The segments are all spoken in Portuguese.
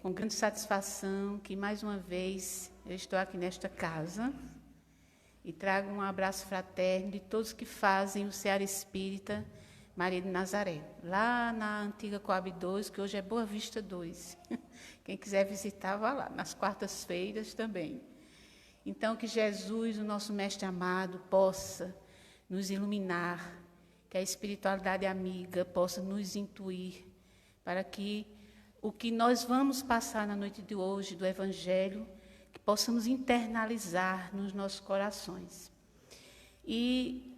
com grande satisfação que, mais uma vez, eu estou aqui nesta casa e trago um abraço fraterno de todos que fazem o Seara Espírita Maria de Nazaré, lá na antiga Coab 2, que hoje é Boa Vista 2. Quem quiser visitar, vá lá, nas quartas-feiras também. Então, que Jesus, o nosso Mestre amado, possa nos iluminar, que a espiritualidade amiga possa nos intuir, para que o que nós vamos passar na noite de hoje do Evangelho, que possamos internalizar nos nossos corações. E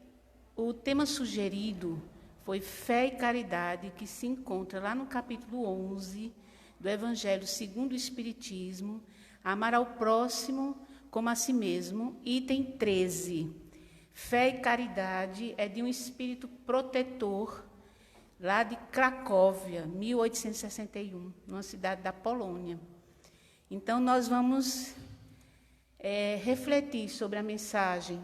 o tema sugerido foi fé e caridade, que se encontra lá no capítulo 11 do Evangelho segundo o Espiritismo, amar ao próximo como a si mesmo, item 13. Fé e caridade é de um espírito protetor, lá de Cracóvia, 1861, numa cidade da Polônia. Então, nós vamos refletir sobre a mensagem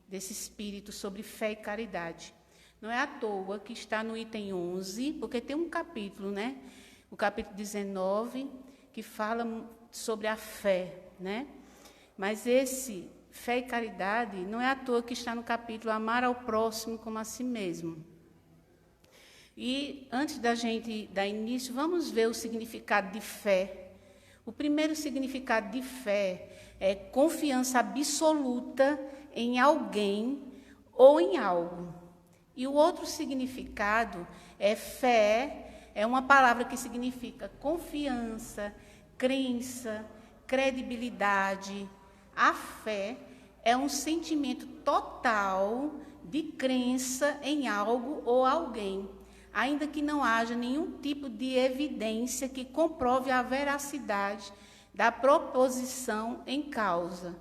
desse espírito sobre fé e caridade. Não é à toa que está no item 11, porque tem um capítulo, né? O capítulo 19, que fala sobre a fé, né? Mas esse fé e caridade não é à toa que está no capítulo amar ao próximo como a si mesmo. E antes da gente dar início, vamos ver o significado de fé. O primeiro significado de fé é confiança absoluta em alguém ou em algo. E o outro significado é fé, é uma palavra que significa confiança, crença, credibilidade. A fé é um sentimento total de crença em algo ou alguém, ainda que não haja nenhum tipo de evidência que comprove a veracidade da proposição em causa,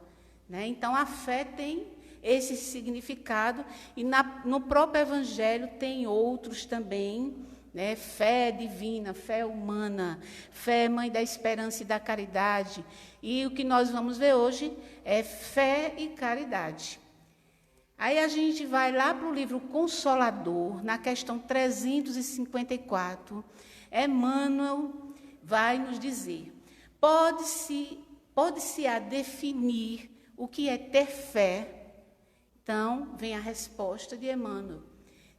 né? Então, a fé tem esse significado, e no próprio Evangelho tem outros também, né? Fé divina, fé humana, fé mãe da esperança e da caridade. E o que nós vamos ver hoje é fé e caridade. Aí a gente vai lá para o livro Consolador, na questão 354, Emmanuel vai nos dizer: pode-se a definir o que é ter fé. Então, vem a resposta de Emmanuel.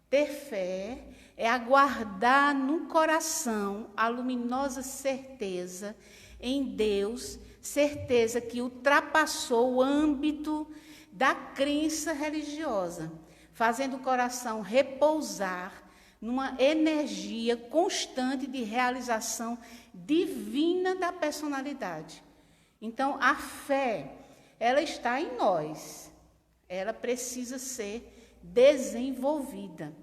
Ter fé é aguardar no coração a luminosa certeza em Deus, certeza que ultrapassou o âmbito da crença religiosa, fazendo o coração repousar numa energia constante de realização divina da personalidade. Então, a fé, ela está em nós. Ela precisa ser desenvolvida.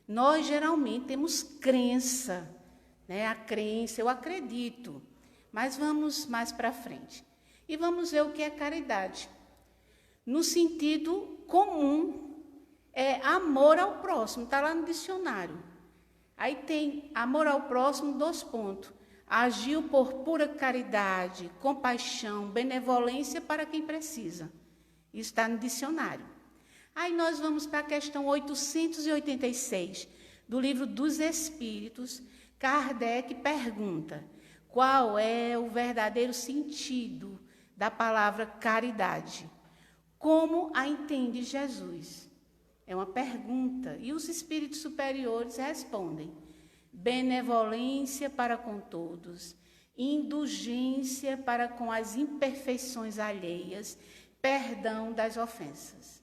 Nós, geralmente, temos crença, né? A crença, eu acredito. Mas vamos mais para frente. E vamos ver o que é caridade. No sentido comum, é amor ao próximo. Está lá no dicionário. Aí tem amor ao próximo, 2 pontos. Agiu por pura caridade, compaixão, benevolência para quem precisa. Isso está no dicionário. Aí nós vamos para a questão 886, do Livro dos Espíritos. Kardec pergunta: qual é o verdadeiro sentido da palavra caridade? Como a entende Jesus? É uma pergunta. E os espíritos superiores respondem: benevolência para com todos, indulgência para com as imperfeições alheias, perdão das ofensas.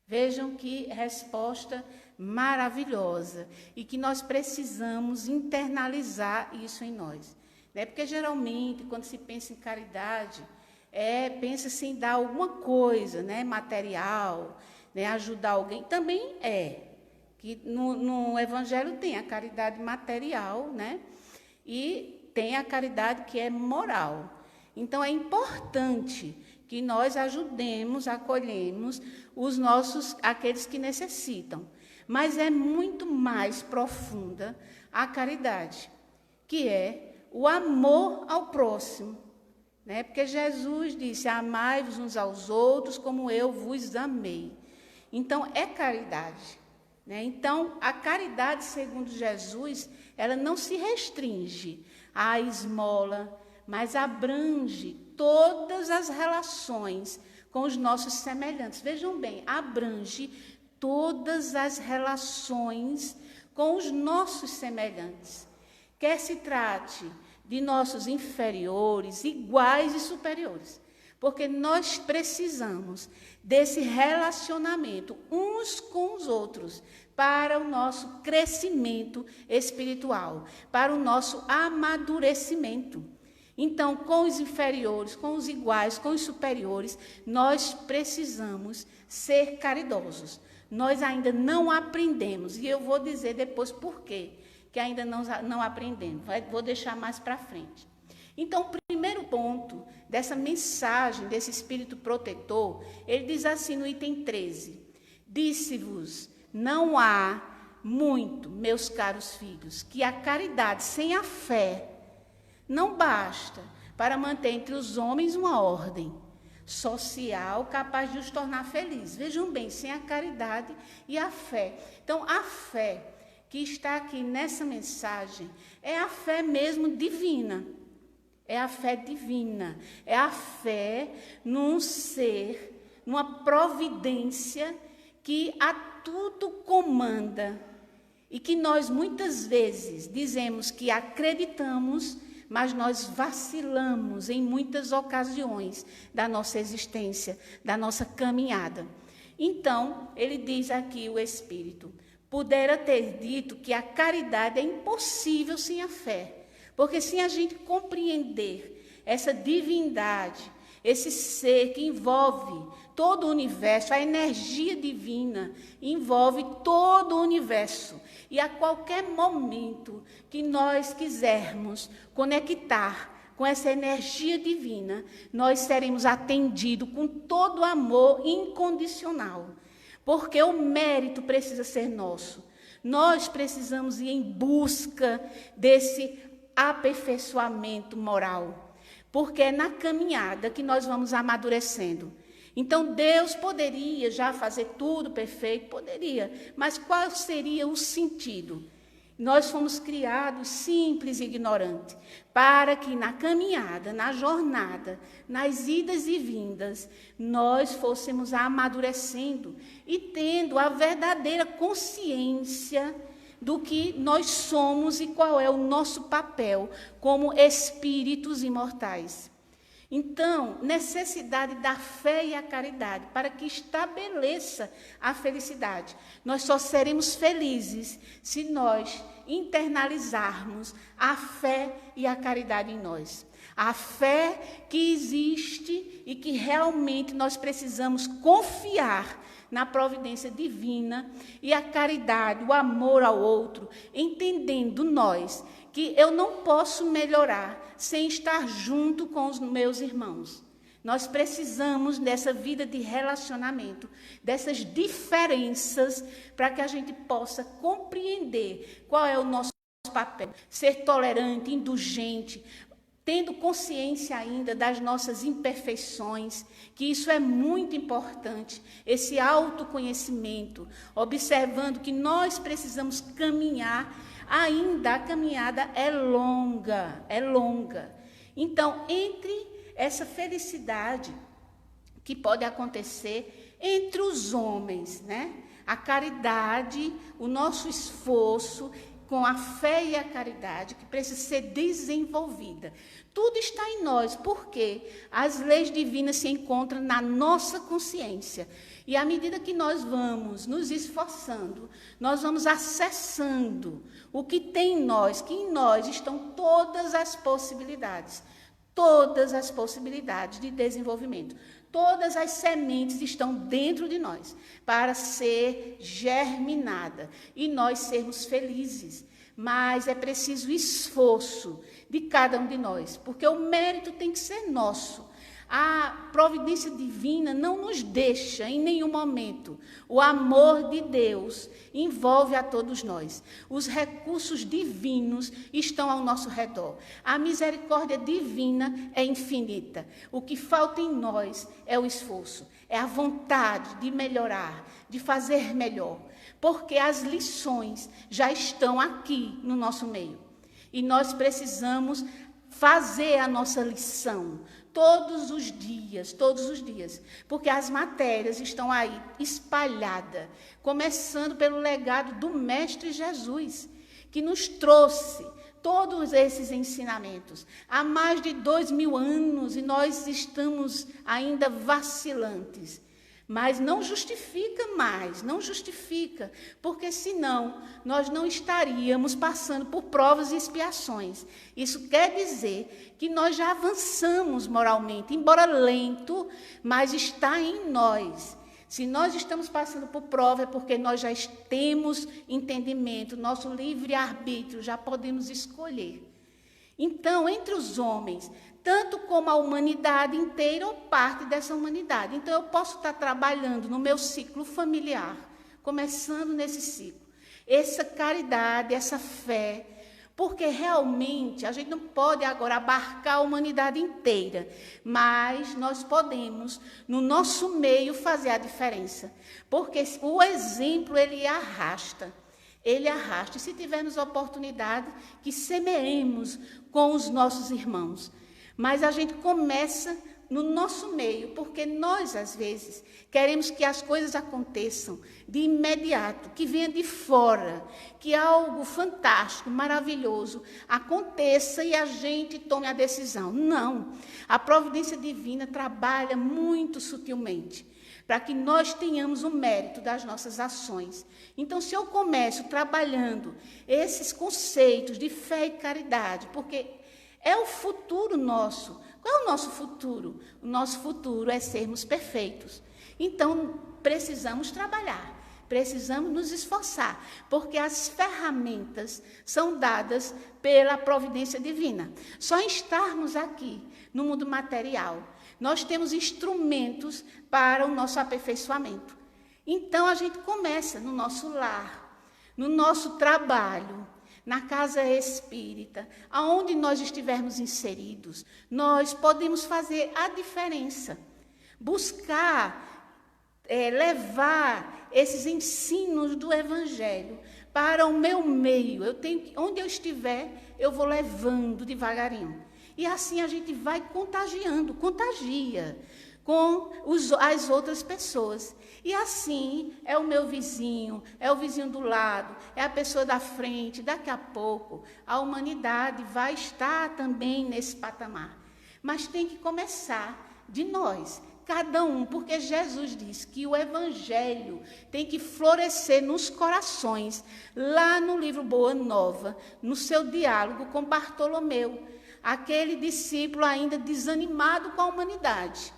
Vejam que resposta maravilhosa, e que nós precisamos internalizar isso em nós. Né? Porque, geralmente, quando se pensa em caridade, pensa-se em dar alguma coisa, né? Material, né? Ajudar alguém. Também que no Evangelho tem a caridade material, né? E tem a caridade que é moral. Então, é importante que nós ajudemos, acolhemos aqueles que necessitam. Mas é muito mais profunda a caridade, que é o amor ao próximo. Né? Porque Jesus disse: amai-vos uns aos outros como eu vos amei. Então, é caridade. Né? Então, a caridade, segundo Jesus, ela não se restringe à esmola, mas abrange todas as relações com os nossos semelhantes. Vejam bem, abrange todas as relações com os nossos semelhantes. Quer se trate de nossos inferiores, iguais e superiores. Porque nós precisamos desse relacionamento uns com os outros para o nosso crescimento espiritual, para o nosso amadurecimento. Então, com os inferiores, com os iguais, com os superiores, nós precisamos ser caridosos. Nós ainda não aprendemos, e eu vou dizer depois por quê, que ainda não aprendemos. Vou deixar mais para frente. Então, o primeiro ponto dessa mensagem, desse espírito protetor, ele diz assim no item 13: disse-vos, não há muito, meus caros filhos, que a caridade sem a fé não basta para manter entre os homens uma ordem social capaz de os tornar felizes. Vejam bem, sem a caridade e a fé. Então, a fé que está aqui nessa mensagem é a fé mesmo divina. É a fé divina, é a fé num ser, numa providência que a tudo comanda e que nós muitas vezes dizemos que acreditamos, mas nós vacilamos em muitas ocasiões da nossa existência, da nossa caminhada. Então, ele diz aqui o Espírito, pudera ter dito que a caridade é impossível sem a fé. Porque se a gente compreender essa divindade, esse ser que envolve todo o universo, a energia divina envolve todo o universo. E a qualquer momento que nós quisermos conectar com essa energia divina, nós seremos atendidos com todo o amor incondicional. Porque o mérito precisa ser nosso. Nós precisamos ir em busca desse aperfeiçoamento moral, porque é na caminhada que nós vamos amadurecendo. Então, Deus poderia já fazer tudo perfeito? Poderia, mas qual seria o sentido? Nós fomos criados simples e ignorantes, para que na caminhada, na jornada, nas idas e vindas, nós fôssemos amadurecendo e tendo a verdadeira consciência do que nós somos e qual é o nosso papel como espíritos imortais. Então, necessidade da fé e a caridade para que estabeleça a felicidade. Nós só seremos felizes se nós internalizarmos a fé e a caridade em nós. A fé que existe e que realmente nós precisamos confiar na providência divina e a caridade, o amor ao outro, entendendo nós que eu não posso melhorar sem estar junto com os meus irmãos. Nós precisamos dessa vida de relacionamento, dessas diferenças, para que a gente possa compreender qual é o nosso papel, ser tolerante, indulgente, tendo consciência ainda das nossas imperfeições, que isso é muito importante, esse autoconhecimento, observando que nós precisamos caminhar, ainda a caminhada é longa, é longa. Então, entre essa felicidade que pode acontecer entre os homens, né? A caridade, o nosso esforço, com a fé e a caridade, que precisa ser desenvolvida. Tudo está em nós, porque as leis divinas se encontram na nossa consciência. E à medida que nós vamos nos esforçando, nós vamos acessando o que tem em nós, que em nós estão todas as possibilidades de desenvolvimento. Todas as sementes estão dentro de nós para ser germinada e nós sermos felizes. Mas é preciso esforço de cada um de nós, porque o mérito tem que ser nosso. A providência divina não nos deixa em nenhum momento. O amor de Deus envolve a todos nós. Os recursos divinos estão ao nosso redor. A misericórdia divina é infinita. O que falta em nós é o esforço, é a vontade de melhorar, de fazer melhor. Porque as lições já estão aqui no nosso meio. E nós precisamos fazer a nossa lição todos os dias, porque as matérias estão aí espalhadas, começando pelo legado do Mestre Jesus, que nos trouxe todos esses ensinamentos há mais de 2000 anos e nós estamos ainda vacilantes. Mas não justifica mais, não justifica, porque senão nós não estaríamos passando por provas e expiações. Isso quer dizer que nós já avançamos moralmente, embora lento, mas está em nós. Se nós estamos passando por prova é porque nós já temos entendimento, nosso livre-arbítrio, já podemos escolher. Então, entre os homens, tanto como a humanidade inteira ou parte dessa humanidade. Então, eu posso estar trabalhando no meu ciclo familiar, começando nesse ciclo, essa caridade, essa fé, porque realmente a gente não pode agora abarcar a humanidade inteira, mas nós podemos, no nosso meio, fazer a diferença, porque o exemplo, ele arrasta. Ele arrasta, e se tivermos oportunidade, que semeemos com os nossos irmãos. Mas a gente começa no nosso meio, porque nós, às vezes, queremos que as coisas aconteçam de imediato, que venha de fora, que algo fantástico, maravilhoso aconteça e a gente tome a decisão. Não, a providência divina trabalha muito sutilmente, para que nós tenhamos o mérito das nossas ações. Então, se eu começo trabalhando esses conceitos de fé e caridade, porque é o futuro nosso. Qual é o nosso futuro? O nosso futuro é sermos perfeitos. Então, precisamos trabalhar, precisamos nos esforçar, porque as ferramentas são dadas pela providência divina. Só em estarmos aqui, no mundo material, nós temos instrumentos para o nosso aperfeiçoamento. Então, a gente começa no nosso lar, no nosso trabalho, na casa espírita, aonde nós estivermos inseridos, nós podemos fazer a diferença. Buscar, levar esses ensinos do Evangelho para o meu meio. Onde eu estiver, eu vou levando devagarinho. E assim a gente vai contagia com as outras pessoas. E assim é o meu vizinho, é o vizinho do lado, é a pessoa da frente. Daqui a pouco a humanidade vai estar também nesse patamar. Mas tem que começar de nós, cada um, porque Jesus diz que o Evangelho tem que florescer nos corações, lá no livro Boa Nova, no seu diálogo com Bartolomeu, aquele discípulo ainda desanimado com a humanidade.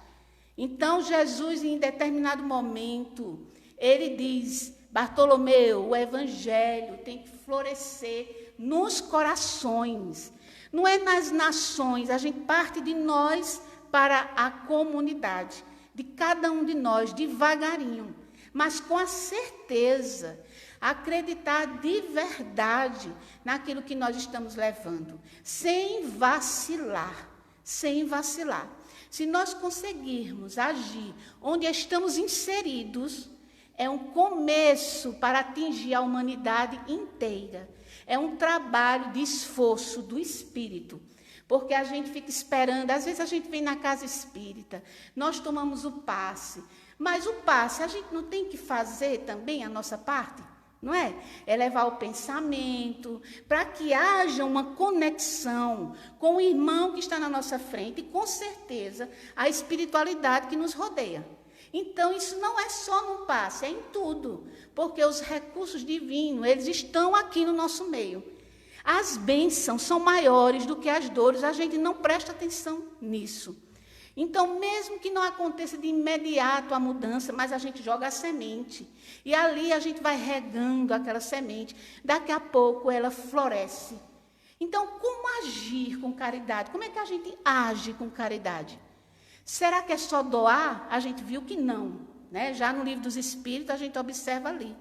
Então, Jesus, em determinado momento, ele diz, Bartolomeu, o Evangelho tem que florescer nos corações. Não é nas nações, a gente parte de nós para a comunidade, de cada um de nós, devagarinho, mas com a certeza, acreditar de verdade naquilo que nós estamos levando, sem vacilar, sem vacilar. Se nós conseguirmos agir onde estamos inseridos, é um começo para atingir a humanidade inteira. É um trabalho de esforço do Espírito. Porque a gente fica esperando, às vezes a gente vem na casa espírita, nós tomamos o passe, mas o passe a gente não tem que fazer também a nossa parte? Não é? É levar o pensamento para que haja uma conexão com o irmão que está na nossa frente e, com certeza, a espiritualidade que nos rodeia. Então, isso não é só no passe, é em tudo, porque os recursos divinos, eles estão aqui no nosso meio. As bênçãos são maiores do que as dores, a gente não presta atenção nisso. Então, mesmo que não aconteça de imediato a mudança, mas a gente joga a semente. E ali a gente vai regando aquela semente. Daqui a pouco ela floresce. Então, como agir com caridade? Como é que a gente age com caridade? Será que é só doar? A gente viu que não, né? Já no Livro dos Espíritos a gente observa ali.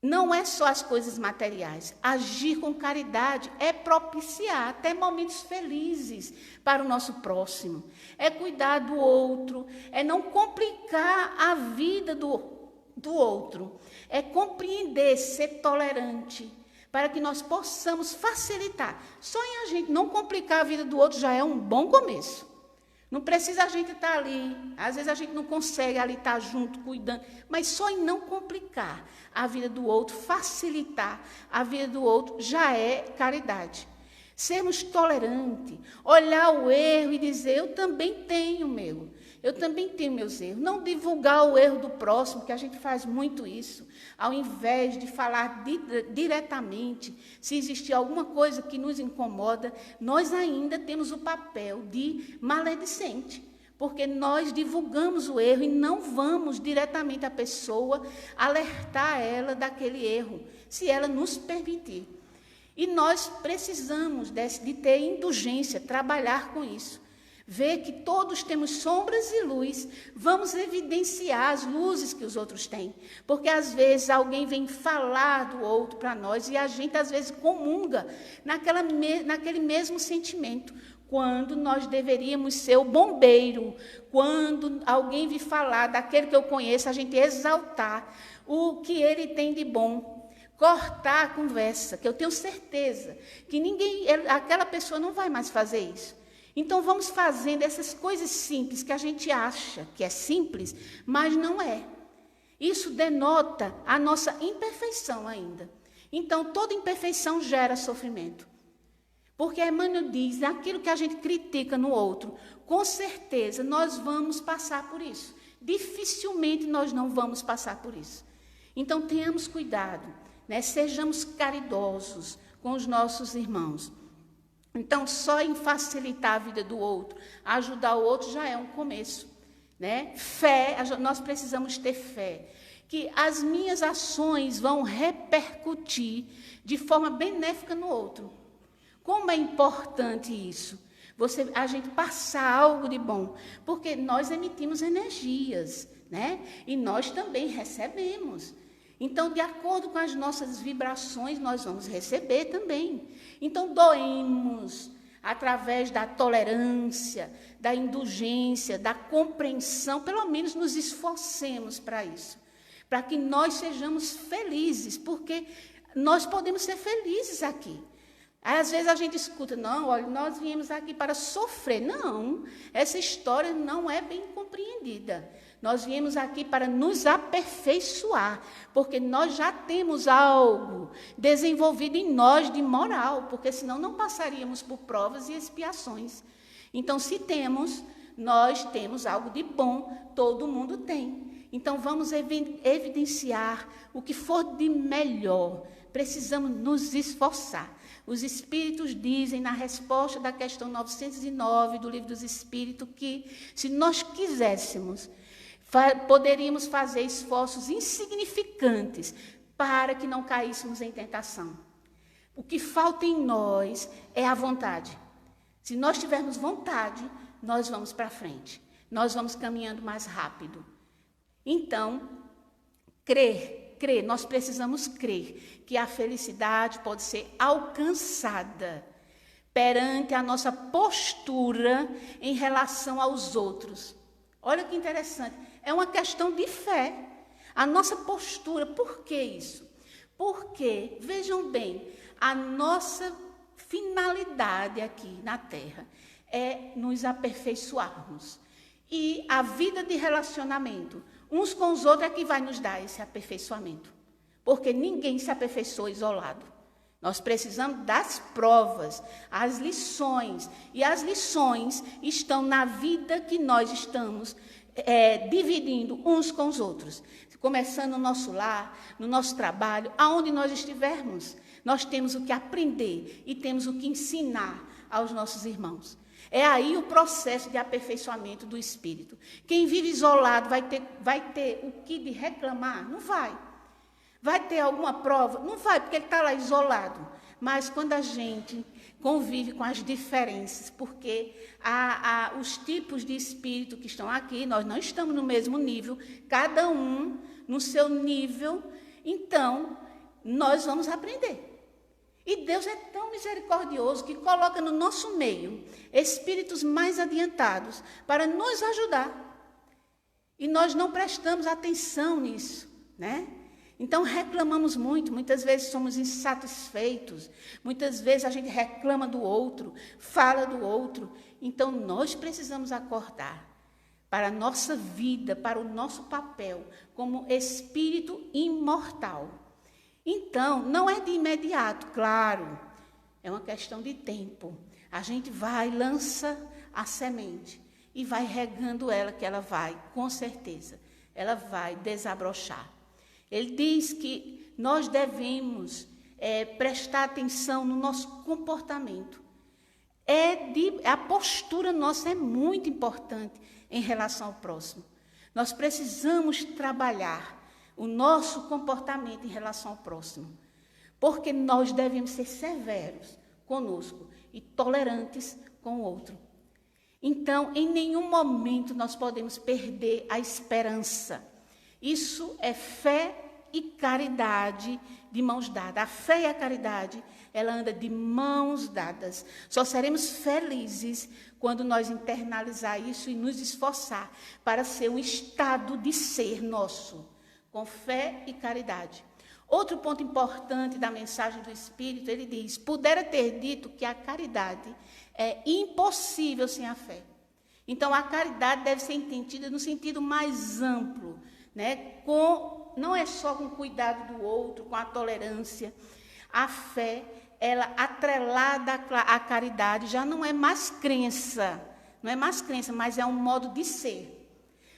Não é só as coisas materiais. Agir com caridade é propiciar até momentos felizes para o nosso próximo. É cuidar do outro, é não complicar a vida do outro. É compreender, ser tolerante, para que nós possamos facilitar. Só em a gente não complicar a vida do outro já é um bom começo. Não precisa a gente estar ali, às vezes a gente não consegue ali estar junto, cuidando, mas só em não complicar a vida do outro, facilitar a vida do outro, já é caridade. Sermos tolerantes, olhar o erro e dizer, eu também tenho meus erros. Não divulgar o erro do próximo, que a gente faz muito isso, ao invés de falar diretamente, se existir alguma coisa que nos incomoda, nós ainda temos o papel de maledicente, porque nós divulgamos o erro e não vamos diretamente à pessoa alertar ela daquele erro, se ela nos permitir. E nós precisamos de ter indulgência, trabalhar com isso. Ver que todos temos sombras e luz, vamos evidenciar as luzes que os outros têm. Porque, às vezes, alguém vem falar do outro para nós e a gente, às vezes, comunga naquele mesmo sentimento, quando nós deveríamos ser o bombeiro. Quando alguém vir falar daquele que eu conheço, a gente exaltar o que ele tem de bom. Cortar a conversa, que eu tenho certeza que aquela pessoa não vai mais fazer isso. Então, vamos fazendo essas coisas simples que a gente acha que é simples, mas não é. Isso denota a nossa imperfeição ainda. Então, toda imperfeição gera sofrimento. Porque Emmanuel diz, aquilo que a gente critica no outro, com certeza nós vamos passar por isso. Dificilmente nós não vamos passar por isso. Então, tenhamos cuidado, né? Sejamos caridosos com os nossos irmãos. Então, só em facilitar a vida do outro, ajudar o outro, já é um começo, né? Fé, nós precisamos ter fé, que as minhas ações vão repercutir de forma benéfica no outro. Como é importante isso? A gente passar algo de bom, porque nós emitimos energias, né? E nós também recebemos. Então, de acordo com as nossas vibrações, nós vamos receber também. Então, doemos através da tolerância, da indulgência, da compreensão, pelo menos nos esforcemos para isso, para que nós sejamos felizes, porque nós podemos ser felizes aqui. Às vezes a gente escuta, não, olha, nós viemos aqui para sofrer. Não, essa história não é bem compreendida. Nós viemos aqui para nos aperfeiçoar, porque nós já temos algo desenvolvido em nós de moral, porque senão não passaríamos por provas e expiações. Então, se temos, nós temos algo de bom, todo mundo tem. Então, vamos evidenciar o que for de melhor. Precisamos nos esforçar. Os Espíritos dizem, na resposta da questão 909 do Livro dos Espíritos, que se nós quiséssemos, poderíamos fazer esforços insignificantes para que não caíssemos em tentação. O que falta em nós é a vontade. Se nós tivermos vontade, nós vamos para frente. Nós vamos caminhando mais rápido. Então, crer, nós precisamos crer que a felicidade pode ser alcançada perante a nossa postura em relação aos outros. Olha que interessante, é uma questão de fé. A nossa postura, por que isso? Porque, vejam bem, a nossa finalidade aqui na Terra é nos aperfeiçoarmos. E a vida de relacionamento uns com os outros é que vai nos dar esse aperfeiçoamento. Porque ninguém se aperfeiçoa isolado. Nós precisamos das provas, as lições. E as lições estão na vida que nós estamos dividindo uns com os outros. Começando no nosso lar, no nosso trabalho, aonde nós estivermos. Nós temos o que aprender e temos o que ensinar aos nossos irmãos. É aí o processo de aperfeiçoamento do espírito. Quem vive isolado vai ter o que de reclamar? Não vai. Vai ter alguma prova? Não vai, porque ele está lá isolado. Mas quando a gente convive com as diferenças, porque os tipos de espírito que estão aqui, nós não estamos no mesmo nível, cada um no seu nível, então nós vamos aprender. E Deus é tão misericordioso que coloca no nosso meio espíritos mais adiantados para nos ajudar. E nós não prestamos atenção nisso, né? Então, reclamamos muito, muitas vezes somos insatisfeitos, muitas vezes a gente reclama do outro, fala do outro. Então, nós precisamos acordar para a nossa vida, para o nosso papel como espírito imortal. Então, não é de imediato, claro, é uma questão de tempo. A gente vai, lança a semente e vai regando ela, que ela vai, com certeza, ela vai desabrochar. Ele diz que nós devemos prestar atenção no nosso comportamento. A postura nossa é muito importante em relação ao próximo. Nós precisamos trabalhar o nosso comportamento em relação ao próximo, porque nós devemos ser severos conosco e tolerantes com o outro. Então, em nenhum momento nós podemos perder a esperança. Isso é fé e caridade de mãos dadas. A fé e a caridade, ela anda de mãos dadas. Só seremos felizes quando nós internalizar isso e nos esforçar para ser um estado de ser nosso, com fé e caridade. Outro ponto importante da mensagem do Espírito, ele diz: pudera ter dito que a caridade é impossível sem a fé. Então, a caridade deve ser entendida no sentido mais amplo, né? Não é só com o cuidado do outro, com a tolerância. A fé, ela atrelada à caridade, já não é mais crença, mas é um modo de ser.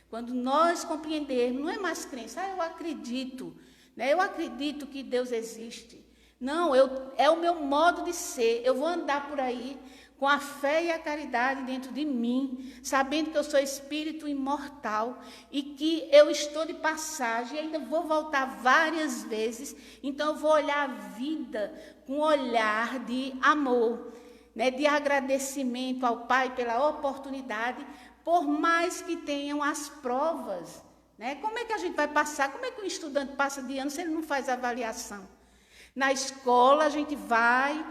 Quando nós compreendermos, não é mais crença, eu acredito, né? Eu acredito que Deus existe. Não, é o meu modo de ser, eu vou andar por aí com a fé e a caridade dentro de mim, sabendo que eu sou espírito imortal e que eu estou de passagem e ainda vou voltar várias vezes. Então, eu vou olhar a vida com um olhar de amor, né, de agradecimento ao Pai pela oportunidade, por mais que tenham as provas. Né? Como é que a gente vai passar? Como é que um estudante passa de ano se ele não faz avaliação? Na escola, a gente vai...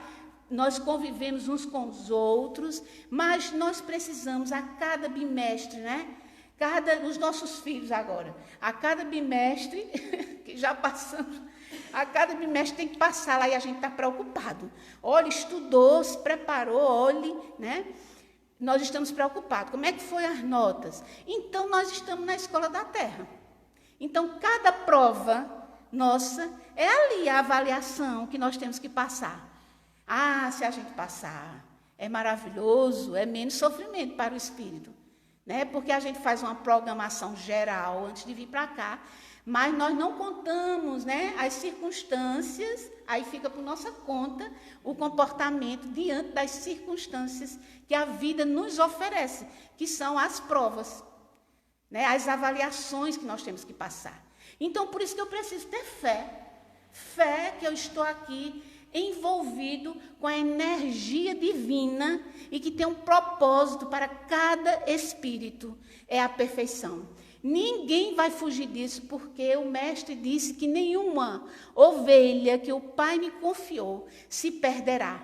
Nós convivemos uns com os outros, mas nós precisamos, a cada bimestre, né? Os nossos filhos agora, a cada bimestre, que já passamos, a cada bimestre tem que passar lá e a gente está preocupado. Olha, estudou, se preparou, olhe, né? Nós estamos preocupados. Como é que foi as notas? Então, nós estamos na escola da terra. Então, cada prova nossa é ali a avaliação que nós temos que passar. Ah, se a gente passar, é maravilhoso, é menos sofrimento para o espírito, né? Porque a gente faz uma programação geral antes de vir para cá, mas nós não contamos, né, as circunstâncias, aí fica por nossa conta o comportamento diante das circunstâncias que a vida nos oferece, que são as provas, né, as avaliações que nós temos que passar. Então, por isso que eu preciso ter fé que eu estou aqui envolvido com a energia divina e que tem um propósito para cada espírito, é a perfeição. Ninguém vai fugir disso, porque o mestre disse que nenhuma ovelha que o Pai me confiou se perderá.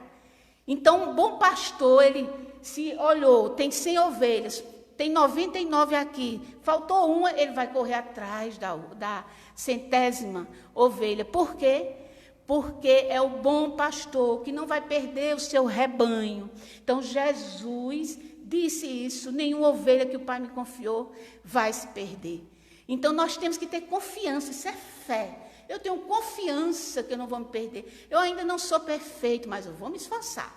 Então, um bom pastor, ele se olhou, tem 100 ovelhas, tem 99 aqui, faltou uma, ele vai correr atrás da 100ª ovelha. Por quê? Porque é o bom pastor que não vai perder o seu rebanho. Então, Jesus disse isso: nenhuma ovelha que o Pai me confiou vai se perder. Então, nós temos que ter confiança, isso é fé. Eu tenho confiança que eu não vou me perder. Eu ainda não sou perfeito, mas eu vou me esforçar.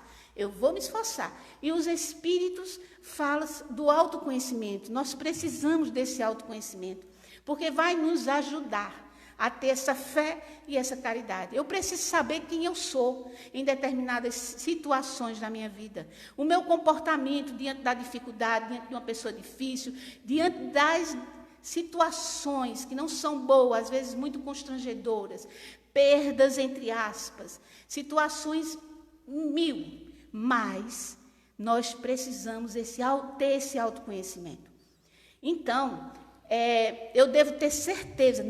E os espíritos falam do autoconhecimento. Nós precisamos desse autoconhecimento, porque vai nos ajudar a ter essa fé e essa caridade. Eu preciso saber quem eu sou em determinadas situações da minha vida. O meu comportamento diante da dificuldade, diante de uma pessoa difícil, diante das situações que não são boas, às vezes muito constrangedoras, perdas, entre aspas, situações 1000, mas nós precisamos ter esse autoconhecimento. Então, eu devo ter certeza,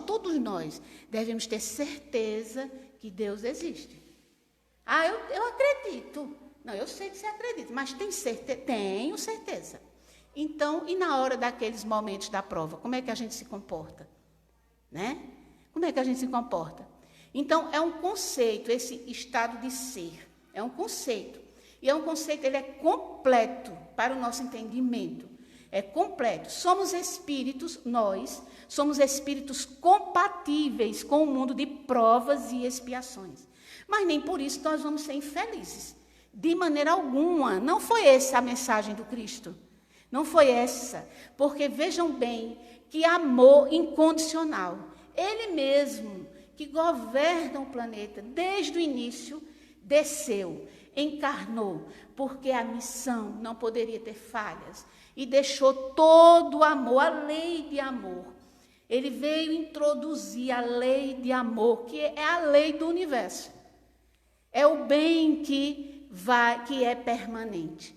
todos nós, devemos ter certeza que Deus existe. Ah, eu acredito. Não, eu sei que você acredita, mas tem certeza? Tenho certeza. Então, e na hora daqueles momentos da prova, como é que a gente se comporta? Né? Como é que a gente se comporta? Então, é um conceito, esse estado de ser. É um conceito. E é um conceito, ele é completo para o nosso entendimento. É completo. Somos espíritos, nós, somos espíritos compatíveis com o mundo de provas e expiações. Mas nem por isso nós vamos ser infelizes. De maneira alguma. Não foi essa a mensagem do Cristo. Não foi essa. Porque vejam bem que amor incondicional. Ele mesmo, que governa o planeta desde o início, desceu, encarnou, porque a missão não poderia ter falhas. E deixou todo o amor, a lei de amor. Ele veio introduzir a lei de amor, que é a lei do universo. É o bem que é permanente.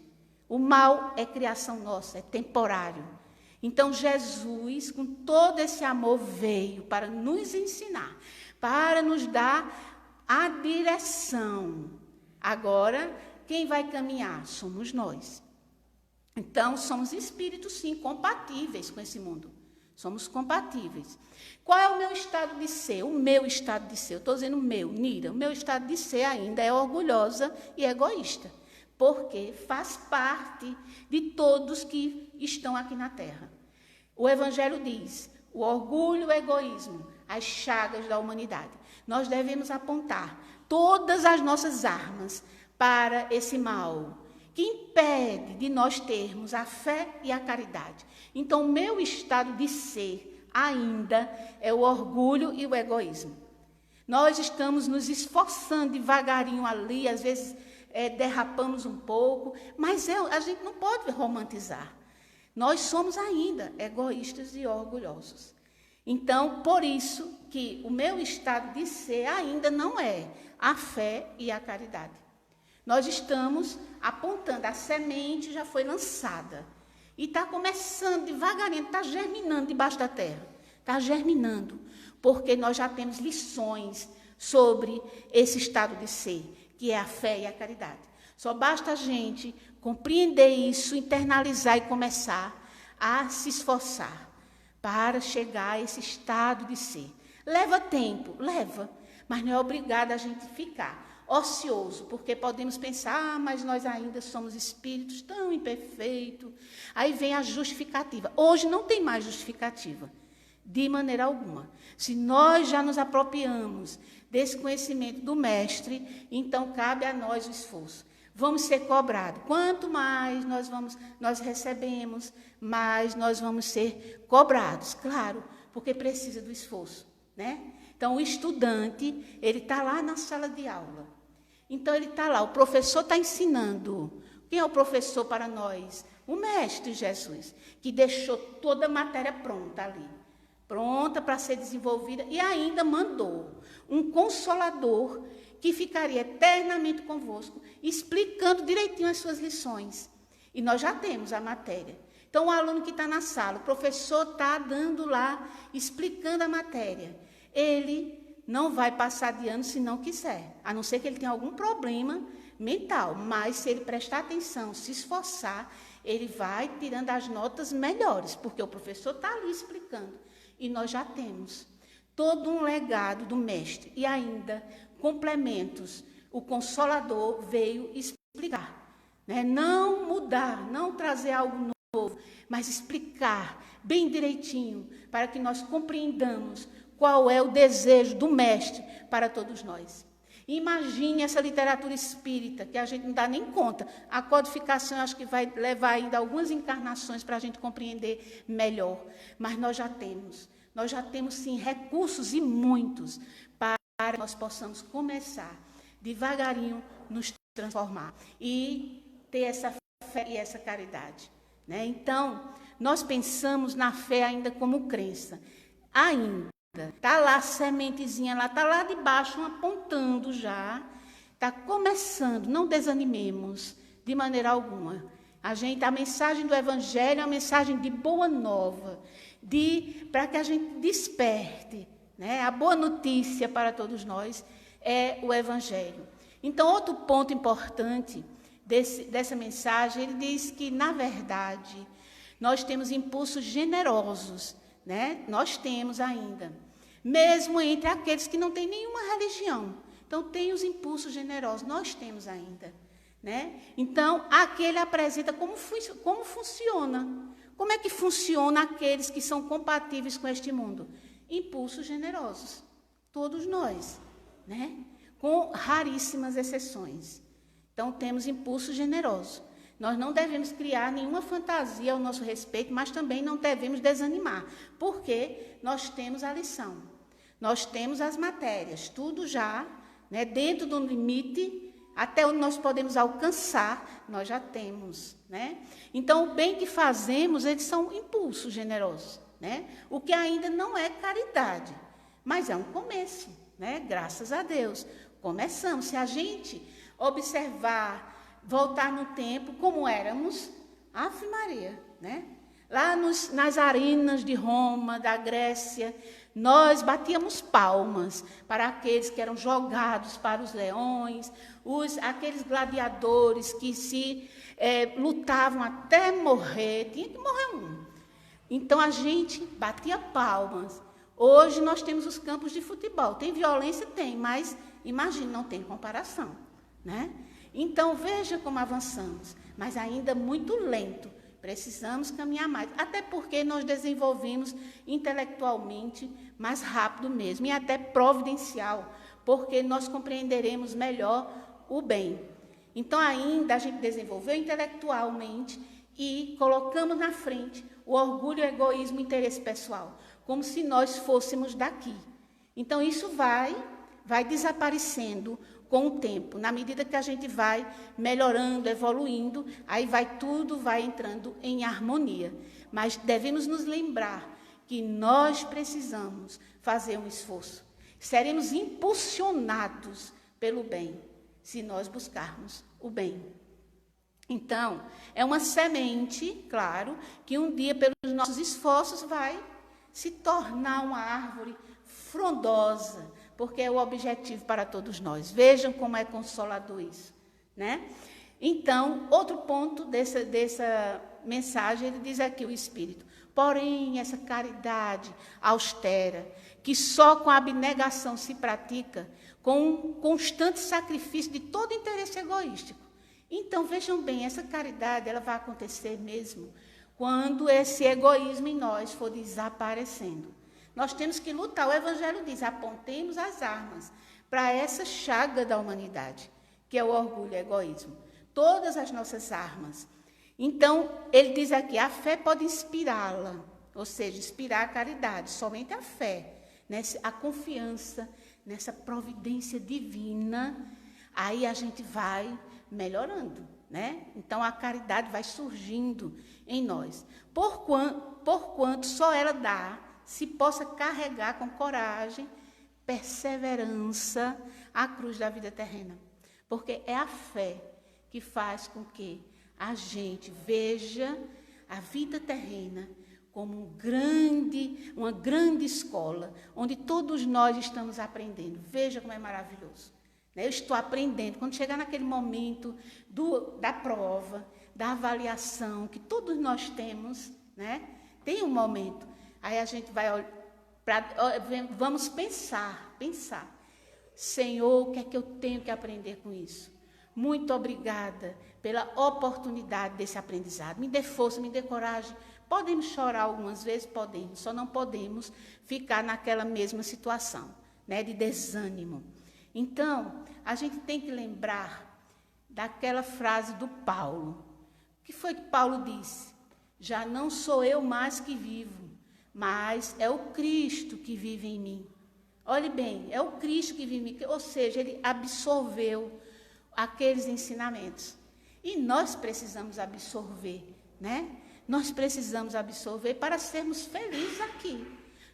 O mal é criação nossa, é temporário. Então, Jesus, com todo esse amor, veio para nos ensinar, para nos dar a direção. Agora, quem vai caminhar? Somos nós. Então, somos espíritos, sim, compatíveis com esse mundo. Somos compatíveis. Qual é o meu estado de ser? O meu estado de ser. Eu estou dizendo o meu, Nira. O meu estado de ser ainda é orgulhosa e egoísta. Porque faz parte de todos que estão aqui na Terra. O Evangelho diz, o orgulho e o egoísmo, as chagas da humanidade. Nós devemos apontar todas as nossas armas para esse mal, que impede de nós termos a fé e a caridade. Então, o meu estado de ser ainda é o orgulho e o egoísmo. Nós estamos nos esforçando devagarinho ali, às vezes derrapamos um pouco, mas a gente não pode romantizar. Nós somos ainda egoístas e orgulhosos. Então, por isso que o meu estado de ser ainda não é a fé e a caridade. Nós estamos apontando, a semente já foi lançada. E está começando devagarinho, está germinando debaixo da terra. Está germinando, porque nós já temos lições sobre esse estado de ser, que é a fé e a caridade. Só basta a gente compreender isso, internalizar e começar a se esforçar para chegar a esse estado de ser. Leva tempo, leva, mas não é obrigado a gente ficar ocioso, porque podemos pensar, mas nós ainda somos espíritos tão imperfeitos. Aí vem a justificativa. Hoje não tem mais justificativa, de maneira alguma. Se nós já nos apropriamos desse conhecimento do Mestre, então cabe a nós o esforço. Vamos ser cobrados. Quanto mais nós recebemos, mais nós vamos ser cobrados. Claro, porque precisa do esforço, né? Então, o estudante, ele está lá na sala de aula. Então, ele está lá, o professor está ensinando. Quem é o professor para nós? O Mestre Jesus, que deixou toda a matéria pronta ali. Pronta para ser desenvolvida e ainda mandou um consolador que ficaria eternamente convosco, explicando direitinho as suas lições. E nós já temos a matéria. Então, o aluno que está na sala, o professor está dando lá, explicando a matéria. Ele não vai passar de ano se não quiser, a não ser que ele tenha algum problema mental. Mas, se ele prestar atenção, se esforçar, ele vai tirando as notas melhores, porque o professor está ali explicando. E nós já temos todo um legado do Mestre. E ainda, complementos. O Consolador veio explicar. Né? Não mudar, não trazer algo novo, mas explicar bem direitinho, para que nós compreendamos qual é o desejo do Mestre para todos nós. Imagine essa literatura espírita, que a gente não dá nem conta. A codificação, acho que vai levar ainda algumas encarnações para a gente compreender melhor. Mas nós já temos sim recursos e muitos para que nós possamos começar devagarinho nos transformar e ter essa fé e essa caridade. Né? Então, nós pensamos na fé ainda como crença. Ainda. Está lá a sementezinha, está lá de baixo, apontando já. Está começando, não desanimemos de maneira alguma. A mensagem do Evangelho é uma mensagem de boa nova, para que a gente desperte. Né? A boa notícia para todos nós é o Evangelho. Então, outro ponto importante dessa mensagem, ele diz que, na verdade, nós temos impulsos generosos, né? Nós temos ainda. mesmo entre aqueles que não têm nenhuma religião. Então, tem os impulsos generosos, nós temos ainda. Né? Então, aqui ele apresenta como funciona. Como é que funciona aqueles que são compatíveis com este mundo? Impulsos generosos. Todos nós. Né? Com raríssimas exceções. Então, temos impulsos generosos. Nós não devemos criar nenhuma fantasia ao nosso respeito, mas também não devemos desanimar, porque nós temos a lição. Nós temos as matérias, tudo já, né, dentro do limite, até onde nós podemos alcançar, nós já temos. Né? Então, o bem que fazemos, eles são impulsos generosos. Né? O que ainda não é caridade, mas é um começo, né? Graças a Deus. Começamos. Se a gente observar, voltar no tempo, como éramos, Ave Maria, né? Lá nas arenas de Roma, da Grécia, nós batíamos palmas para aqueles que eram jogados para os leões, aqueles gladiadores que se lutavam até morrer, tinha que morrer um. Então, a gente batia palmas. Hoje, nós temos os campos de futebol. Tem violência? Tem, mas, imagine, não tem comparação. Né? Então, veja como avançamos, mas ainda muito lento. Precisamos caminhar mais, até porque nós desenvolvemos intelectualmente mais rápido mesmo, e até providencial, porque nós compreenderemos melhor o bem. Então, ainda a gente desenvolveu intelectualmente e colocamos na frente o orgulho, o egoísmo, o interesse pessoal, como se nós fôssemos daqui. Então, isso vai desaparecendo com o tempo, na medida que a gente vai melhorando, evoluindo, aí tudo vai entrando em harmonia. Mas devemos nos lembrar que nós precisamos fazer um esforço. Seremos impulsionados pelo bem, se nós buscarmos o bem. Então, é uma semente, claro, que um dia, pelos nossos esforços, vai se tornar uma árvore frondosa, porque é o objetivo para todos nós. Vejam como é consolador isso. Né? Então, outro ponto dessa mensagem, ele diz aqui o Espírito. Porém, essa caridade austera, que só com a abnegação se pratica, com um constante sacrifício de todo interesse egoístico. Então, vejam bem, essa caridade ela vai acontecer mesmo quando esse egoísmo em nós for desaparecendo. Nós temos que lutar. O Evangelho diz, apontemos as armas para essa chaga da humanidade, que é o orgulho e o egoísmo. Todas as nossas armas. Então, ele diz aqui, a fé pode inspirá-la, ou seja, inspirar a caridade, somente a fé, a confiança nessa providência divina, aí a gente vai melhorando. Né? Então, a caridade vai surgindo em nós. Porquanto só ela dá, se possa carregar com coragem, perseverança, a cruz da vida terrena. Porque é a fé que faz com que a gente veja a vida terrena como uma grande escola, onde todos nós estamos aprendendo. Veja como é maravilhoso. Eu estou aprendendo. Quando chegar naquele momento da prova, da avaliação, que todos nós temos, né? Tem um momento. Aí a gente vamos pensar. Senhor, o que é que eu tenho que aprender com isso? Muito obrigada pela oportunidade desse aprendizado. Me dê força, me dê coragem. Podemos chorar algumas vezes? Podemos. Só não podemos ficar naquela mesma situação, né, de desânimo. Então, a gente tem que lembrar daquela frase do Paulo. O que foi que Paulo disse? Já não sou eu mais que vivo, mas é o Cristo que vive em mim. Olhe bem, é o Cristo que vive em mim. Ou seja, ele absorveu aqueles ensinamentos. E nós precisamos absorver, né? Nós precisamos absorver para sermos felizes aqui.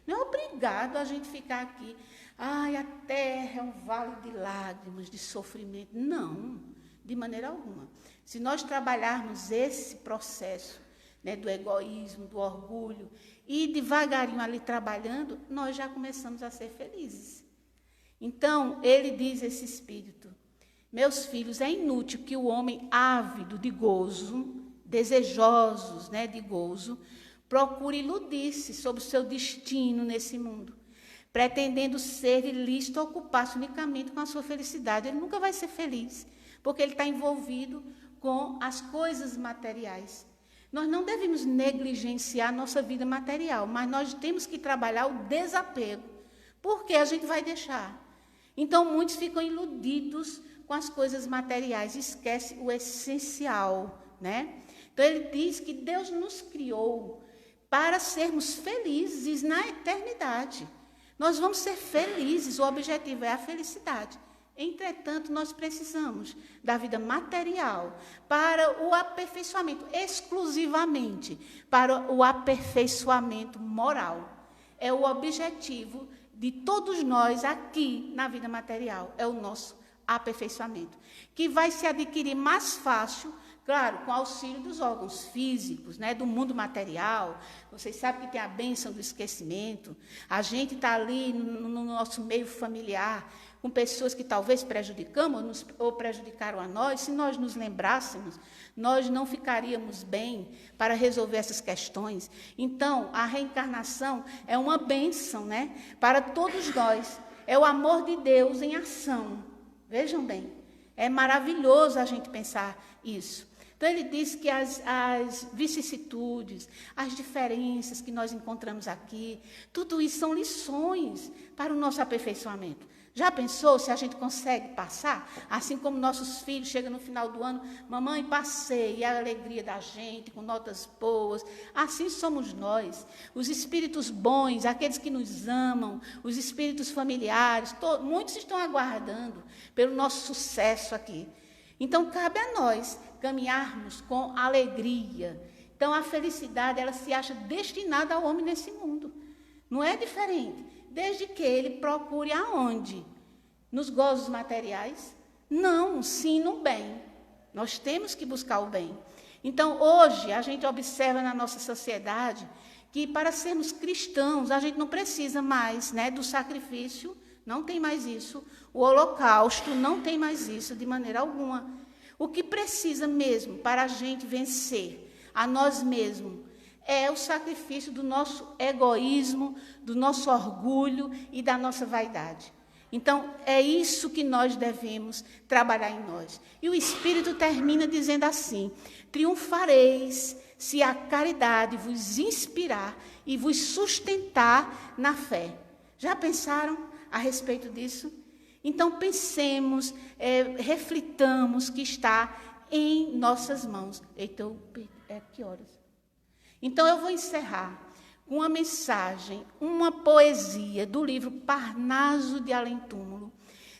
Não é obrigado a gente ficar aqui. Ai, a terra é um vale de lágrimas, de sofrimento. Não, de maneira alguma. Se nós trabalharmos esse processo, né, do egoísmo, do orgulho, e devagarinho ali trabalhando, nós já começamos a ser felizes. Então, ele diz esse Espírito, meus filhos, é inútil que o homem ávido de gozo, desejosos, né, de gozo, procure iludir-se sobre o seu destino nesse mundo. pretendendo ser ilícito, ocupar-se unicamente com a sua felicidade. Ele nunca vai ser feliz, porque ele está envolvido com as coisas materiais. Nós não devemos negligenciar nossa vida material, mas nós temos que trabalhar o desapego, porque a gente vai deixar. Então, muitos ficam iludidos com as coisas materiais, esquece o essencial, né? Então, ele diz que Deus nos criou para sermos felizes na eternidade. Nós vamos ser felizes, o objetivo é a felicidade. Entretanto, nós precisamos da vida material para o aperfeiçoamento, exclusivamente para o aperfeiçoamento moral. É o objetivo de todos nós aqui na vida material, é o nosso aperfeiçoamento, que vai se adquirir mais fácil, claro, com auxílio dos órgãos físicos, né, do mundo material. Vocês sabem que tem a bênção do esquecimento. A gente está ali no nosso meio familiar, com pessoas que talvez prejudicamos ou prejudicaram a nós. Se nós nos lembrássemos, nós não ficaríamos bem para resolver essas questões. Então, a reencarnação é uma bênção, né, para todos nós. É o amor de Deus em ação. Vejam bem, é maravilhoso a gente pensar isso. Então, ele diz que as vicissitudes, as diferenças que nós encontramos aqui, tudo isso são lições para o nosso aperfeiçoamento. Já pensou se a gente consegue passar? Assim como nossos filhos chegam no final do ano, mamãe, passei, e a alegria da gente, com notas boas. Assim somos nós. Os espíritos bons, aqueles que nos amam, os espíritos familiares, muitos estão aguardando pelo nosso sucesso aqui. Então, cabe a nós caminharmos com alegria. Então, a felicidade, ela se acha destinada ao homem nesse mundo. Não é diferente. Desde que ele procure aonde? Nos gozos materiais? Não, sim no bem. Nós temos que buscar o bem. Então, hoje, a gente observa na nossa sociedade que, para sermos cristãos, a gente não precisa mais, né, do sacrifício, não tem mais isso. O holocausto não tem mais isso de maneira alguma. O que precisa mesmo para a gente vencer a nós mesmos é o sacrifício do nosso egoísmo, do nosso orgulho e da nossa vaidade. Então, é isso que nós devemos trabalhar em nós. E o Espírito termina dizendo assim: triunfareis se a caridade vos inspirar e vos sustentar na fé. Já pensaram a respeito disso? Então, pensemos, reflitamos que está em nossas mãos. Então, que horas? Então, eu vou encerrar com uma mensagem, uma poesia do livro Parnaso de Além-Túmulo,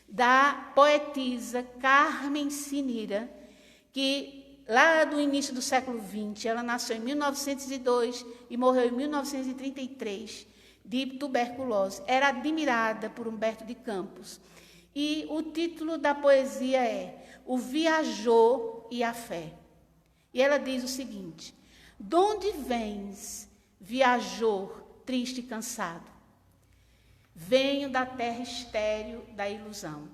da poetisa Carmen Sinira, que lá do início do século XX, ela nasceu em 1902 e morreu em 1933, de tuberculose. Era admirada por Humberto de Campos. E o título da poesia é O Viajor e a Fé. E ela diz o seguinte: donde vens, viajor, triste e cansado? Venho da terra estéril da ilusão.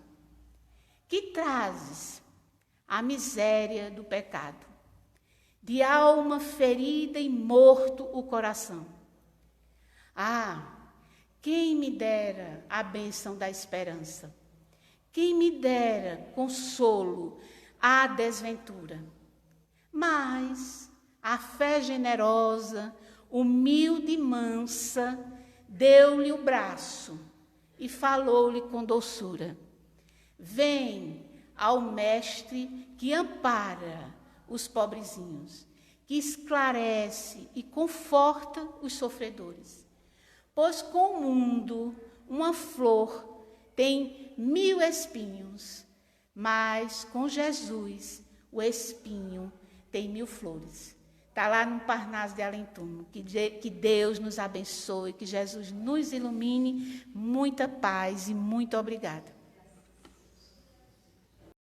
Que trazes? A miséria do pecado. De alma ferida e morto o coração. Ah, quem me dera a bênção da esperança. Quem me dera consolo à desventura. Mas a fé generosa, humilde e mansa, deu-lhe o braço e falou-lhe com doçura: vem ao mestre que ampara os pobrezinhos, que esclarece e conforta os sofredores. Pois com o mundo uma flor tem 1000 espinhos, mas com Jesus o espinho tem 1000 flores. Está lá no Parnaso de Além-Túmulo. Que Deus nos abençoe, que Jesus nos ilumine. Muita paz e muito obrigada.